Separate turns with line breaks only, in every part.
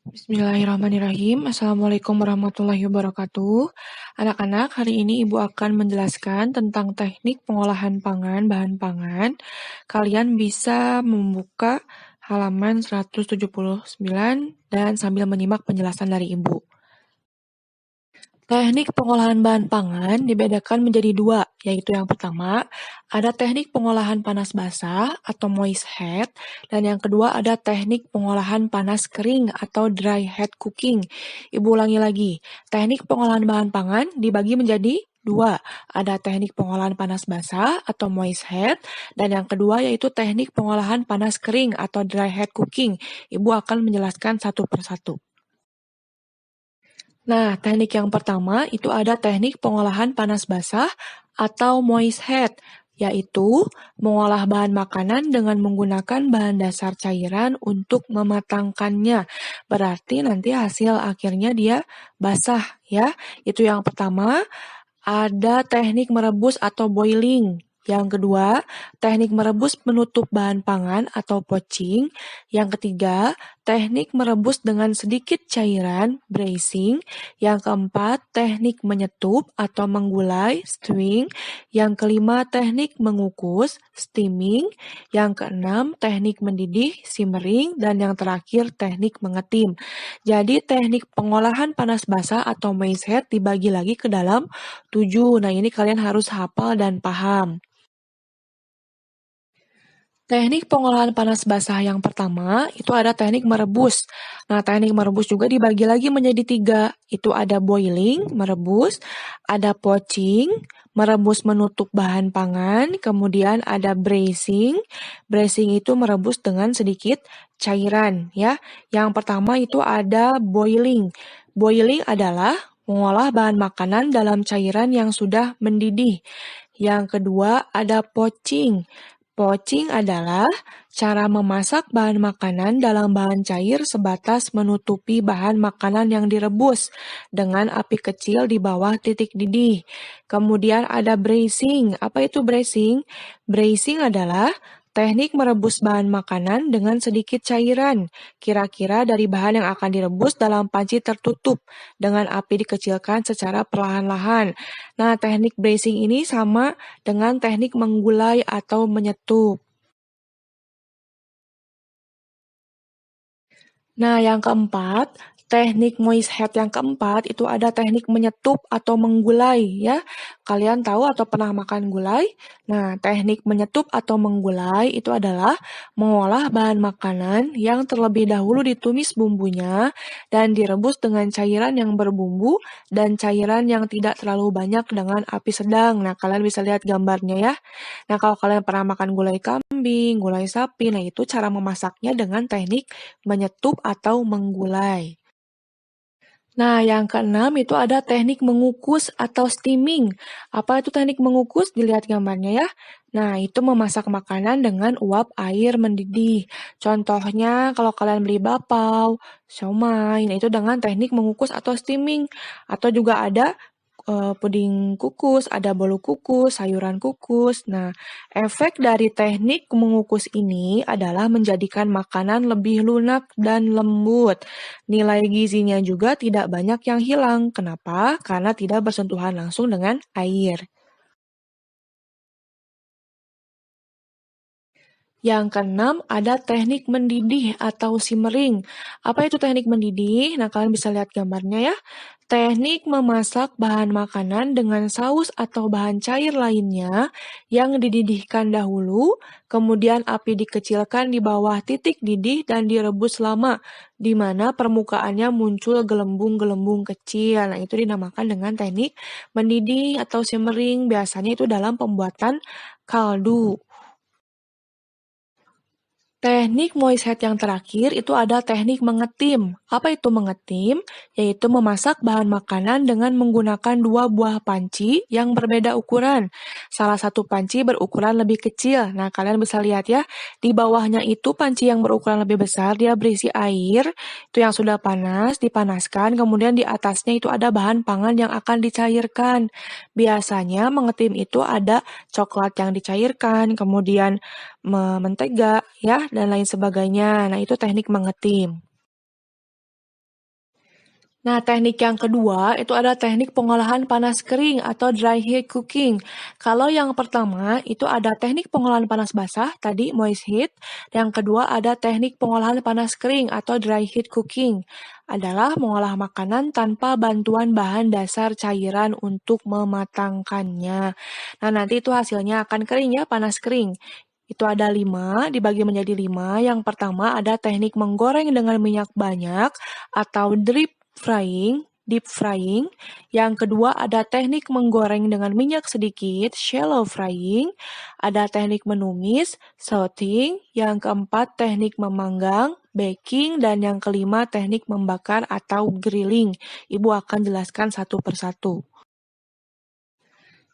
Bismillahirrahmanirrahim. Assalamualaikum warahmatullahi wabarakatuh. Anak-anak, hari ini Ibu akan menjelaskan tentang teknik pengolahan pangan, bahan pangan. Kalian bisa membuka halaman 179 dan sambil menyimak penjelasan dari Ibu. Teknik pengolahan bahan pangan dibedakan menjadi dua, yaitu yang pertama, ada teknik pengolahan panas basah atau moist head, dan yang kedua ada teknik pengolahan panas kering atau dry head cooking. Ibu ulangi lagi, teknik pengolahan bahan pangan dibagi menjadi dua, ada teknik pengolahan panas basah atau moist head, dan yang kedua yaitu teknik pengolahan panas kering atau dry head cooking. Ibu akan menjelaskan satu persatu. Nah, teknik yang pertama itu ada teknik pengolahan panas basah atau moist head, yaitu mengolah bahan makanan dengan menggunakan bahan dasar cairan untuk mematangkannya. Berarti nanti hasil akhirnya dia basah ya. Itu yang pertama. Ada teknik merebus atau boiling. Yang kedua, teknik merebus menutup bahan pangan atau poaching. Yang ketiga, teknik merebus dengan sedikit cairan, bracing. Yang keempat, teknik menyetup atau menggulai, stewing. Yang kelima, teknik mengukus, steaming. Yang keenam, teknik mendidih, simmering. Dan yang terakhir, teknik mengetim. Jadi, teknik pengolahan panas basah atau moist head dibagi lagi ke dalam 7. Nah, ini kalian harus hafal dan paham. Teknik pengolahan panas basah yang pertama, itu ada teknik merebus. Nah, teknik merebus juga dibagi lagi menjadi 3. Itu ada boiling, merebus, ada poaching, merebus menutup bahan pangan, kemudian ada bracing. Bracing itu merebus dengan sedikit cairan, ya. Yang pertama itu ada boiling. Boiling adalah mengolah bahan makanan dalam cairan yang sudah mendidih. Yang kedua ada poaching. Poaching adalah cara memasak bahan makanan dalam bahan cair sebatas menutupi bahan makanan yang direbus dengan api kecil di bawah titik didih. Kemudian ada bracing. Apa itu bracing? Bracing adalah teknik merebus bahan makanan dengan sedikit cairan, kira-kira dari bahan yang akan direbus dalam panci tertutup dengan api dikecilkan secara perlahan-lahan. Nah, teknik bracing ini sama dengan teknik menggulai atau menyetup. Nah, yang keempat, teknik moist head yang keempat itu ada teknik menyetup atau menggulai ya. Kalian tahu atau pernah makan gulai? Nah, teknik menyetup atau menggulai itu adalah mengolah bahan makanan yang terlebih dahulu ditumis bumbunya dan direbus dengan cairan yang berbumbu dan cairan yang tidak terlalu banyak dengan api sedang. Nah, kalian bisa lihat gambarnya ya. Nah, kalau kalian pernah makan gulai kambing, gulai sapi, nah itu cara memasaknya dengan teknik menyetup atau menggulai. Nah, yang keenam itu ada teknik mengukus atau steaming. Apa itu teknik mengukus? Dilihat gambarnya ya. Nah, itu memasak makanan dengan uap air mendidih. Contohnya kalau kalian beli bapau, siomay, nah itu dengan teknik mengukus atau steaming. Atau juga ada puding kukus, ada bolu kukus, sayuran kukus. Nah, efek dari teknik mengukus ini adalah menjadikan makanan lebih lunak dan lembut. Nilai gizinya juga tidak banyak yang hilang. Kenapa? Karena tidak bersentuhan langsung dengan air. Yang keenam, ada teknik mendidih atau simmering. Apa itu teknik mendidih? Nah, kalian bisa lihat gambarnya ya. Teknik memasak bahan makanan dengan saus atau bahan cair lainnya yang dididihkan dahulu, kemudian api dikecilkan di bawah titik didih dan direbus lama, di mana permukaannya muncul gelembung-gelembung kecil. Nah, itu dinamakan dengan teknik mendidih atau simmering. Biasanya itu dalam pembuatan kaldu. Teknik moist head yang terakhir itu ada teknik mengetim. Apa itu mengetim? Yaitu memasak bahan makanan dengan menggunakan 2 buah panci yang berbeda ukuran. Salah satu panci berukuran lebih kecil. Nah, kalian bisa lihat ya, di bawahnya itu panci yang berukuran lebih besar, dia berisi air, itu yang sudah panas, dipanaskan, kemudian di atasnya itu ada bahan pangan yang akan dicairkan. Biasanya mengetim itu ada coklat yang dicairkan, kemudian mentega, ya, dan lain sebagainya. Nah, itu teknik mengetim. Nah, teknik yang kedua itu ada teknik pengolahan panas kering atau dry heat cooking. Kalau yang pertama itu ada teknik pengolahan panas basah, tadi moist heat. Yang kedua ada teknik pengolahan panas kering atau dry heat cooking. Adalah mengolah makanan tanpa bantuan bahan dasar cairan untuk mematangkannya. Nah, nanti itu hasilnya akan kering ya, panas kering. Itu ada 5, dibagi menjadi 5. Yang pertama ada teknik menggoreng dengan minyak banyak atau deep frying. Yang kedua ada teknik menggoreng dengan minyak sedikit, shallow frying. Ada teknik menumis, sauteing. Yang keempat teknik memanggang, baking. Dan yang kelima teknik membakar atau grilling. Ibu akan jelaskan satu persatu.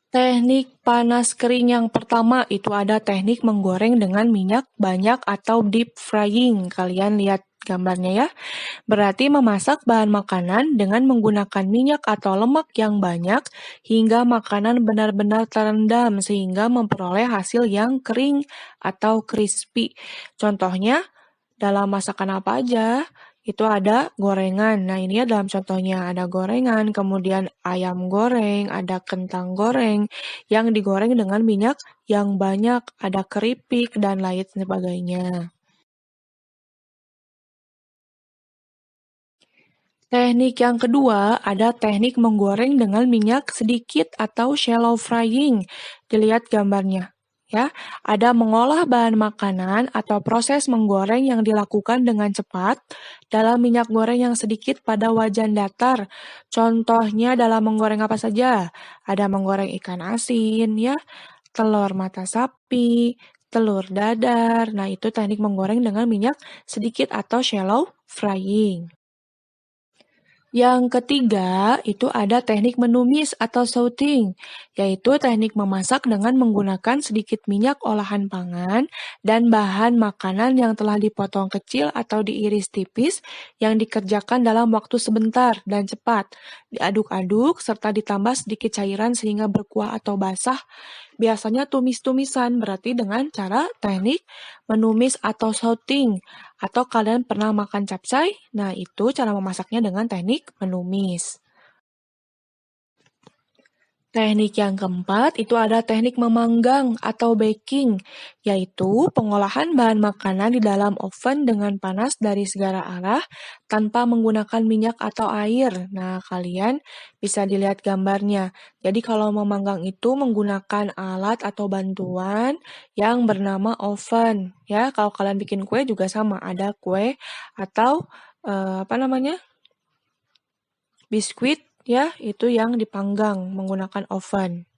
Teknik panas kering yang pertama itu ada teknik menggoreng dengan minyak banyak atau deep frying. Kalian lihat gambarnya ya. Berarti memasak bahan makanan dengan menggunakan minyak atau lemak yang banyak hingga makanan benar-benar terendam sehingga memperoleh hasil yang kering atau crispy. Contohnya dalam masakan apa aja? Itu ada gorengan. Nah, ini ya dalam contohnya ada gorengan, kemudian ayam goreng, ada kentang goreng yang digoreng dengan minyak yang banyak, ada keripik dan lain sebagainya. Teknik yang kedua ada teknik menggoreng dengan minyak sedikit atau shallow frying. Dilihat gambarnya. Ya, ada mengolah bahan makanan atau proses menggoreng yang dilakukan dengan cepat dalam minyak goreng yang sedikit pada wajan datar. Contohnya dalam menggoreng apa saja? Ada menggoreng ikan asin, ya, telur mata sapi, telur dadar. Nah, itu teknik menggoreng dengan minyak sedikit atau shallow frying. Yang ketiga, itu ada teknik menumis atau sauteing, yaitu teknik memasak dengan menggunakan sedikit minyak olahan pangan dan bahan makanan yang telah dipotong kecil atau diiris tipis yang dikerjakan dalam waktu sebentar dan cepat. Diaduk-aduk serta ditambah sedikit cairan sehingga berkuah atau basah. Biasanya tumis-tumisan, berarti dengan cara teknik menumis atau sauteing. Atau kalian pernah makan capcay? Nah, itu cara memasaknya dengan teknik menumis. Teknik yang keempat itu ada teknik memanggang atau baking, yaitu pengolahan bahan makanan di dalam oven dengan panas dari segala arah tanpa menggunakan minyak atau air. Nah, kalian bisa dilihat gambarnya. Jadi kalau memanggang itu menggunakan alat atau bantuan yang bernama oven. Ya, kalau kalian bikin kue juga sama, ada kue atau apa namanya? Biskuit ya, itu yang dipanggang menggunakan oven.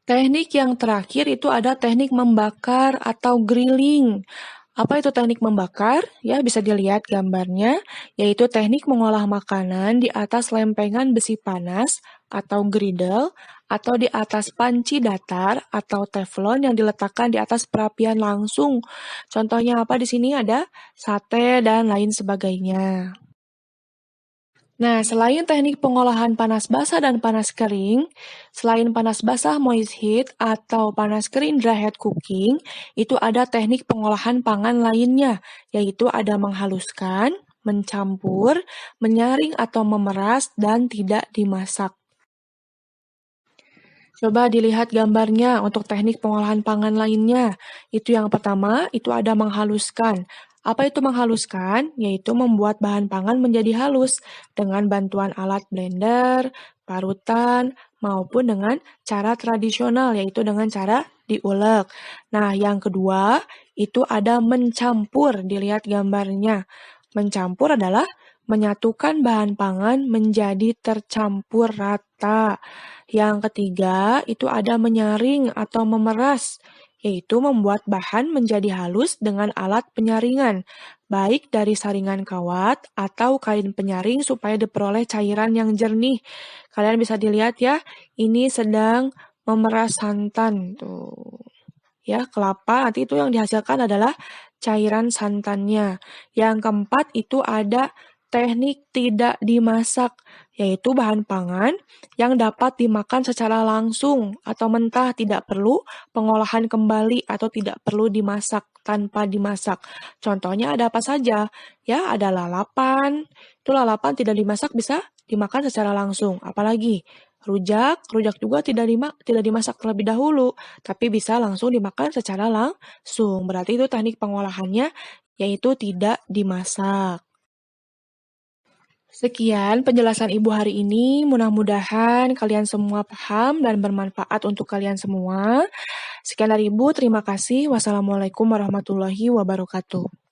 Teknik yang terakhir itu ada teknik membakar atau grilling. Apa itu teknik membakar? Ya, bisa dilihat gambarnya, yaitu teknik mengolah makanan di atas lempengan besi panas atau griddle atau di atas panci datar atau teflon yang diletakkan di atas perapian langsung. Contohnya apa di sini ada sate dan lain sebagainya. Nah, selain teknik pengolahan panas basah dan panas kering, selain panas basah moist heat atau panas kering dry heat cooking, itu ada teknik pengolahan pangan lainnya, yaitu ada menghaluskan, mencampur, menyaring atau memeras, dan tidak dimasak. Coba dilihat gambarnya untuk teknik pengolahan pangan lainnya. Itu yang pertama, itu ada menghaluskan. Apa itu menghaluskan? Yaitu membuat bahan pangan menjadi halus dengan bantuan alat blender, parutan, maupun dengan cara tradisional, yaitu dengan cara diulek. Nah, yang kedua, itu ada mencampur. Dilihat gambarnya. Mencampur adalah menyatukan bahan pangan menjadi tercampur rata. Yang ketiga, itu ada menyaring atau memeras, yaitu membuat bahan menjadi halus dengan alat penyaringan, baik dari saringan kawat atau kain penyaring supaya diperoleh cairan yang jernih. Kalian bisa dilihat ya, ini sedang memeras santan tuh. Ya, kelapa nanti itu yang dihasilkan adalah cairan santannya. Yang keempat itu ada teknik tidak dimasak, yaitu bahan pangan yang dapat dimakan secara langsung atau mentah, tidak perlu pengolahan kembali atau tidak perlu dimasak tanpa dimasak. Contohnya ada apa saja? Ya, ada lalapan. Itu lalapan tidak dimasak bisa dimakan secara langsung. Apalagi rujak juga tidak dimasak terlebih dahulu, tapi bisa langsung dimakan secara langsung. Berarti itu teknik pengolahannya yaitu tidak dimasak. Sekian penjelasan Ibu hari ini. Mudah-mudahan kalian semua paham dan bermanfaat untuk kalian semua. Sekian dari Ibu, terima kasih. Wassalamualaikum warahmatullahi wabarakatuh.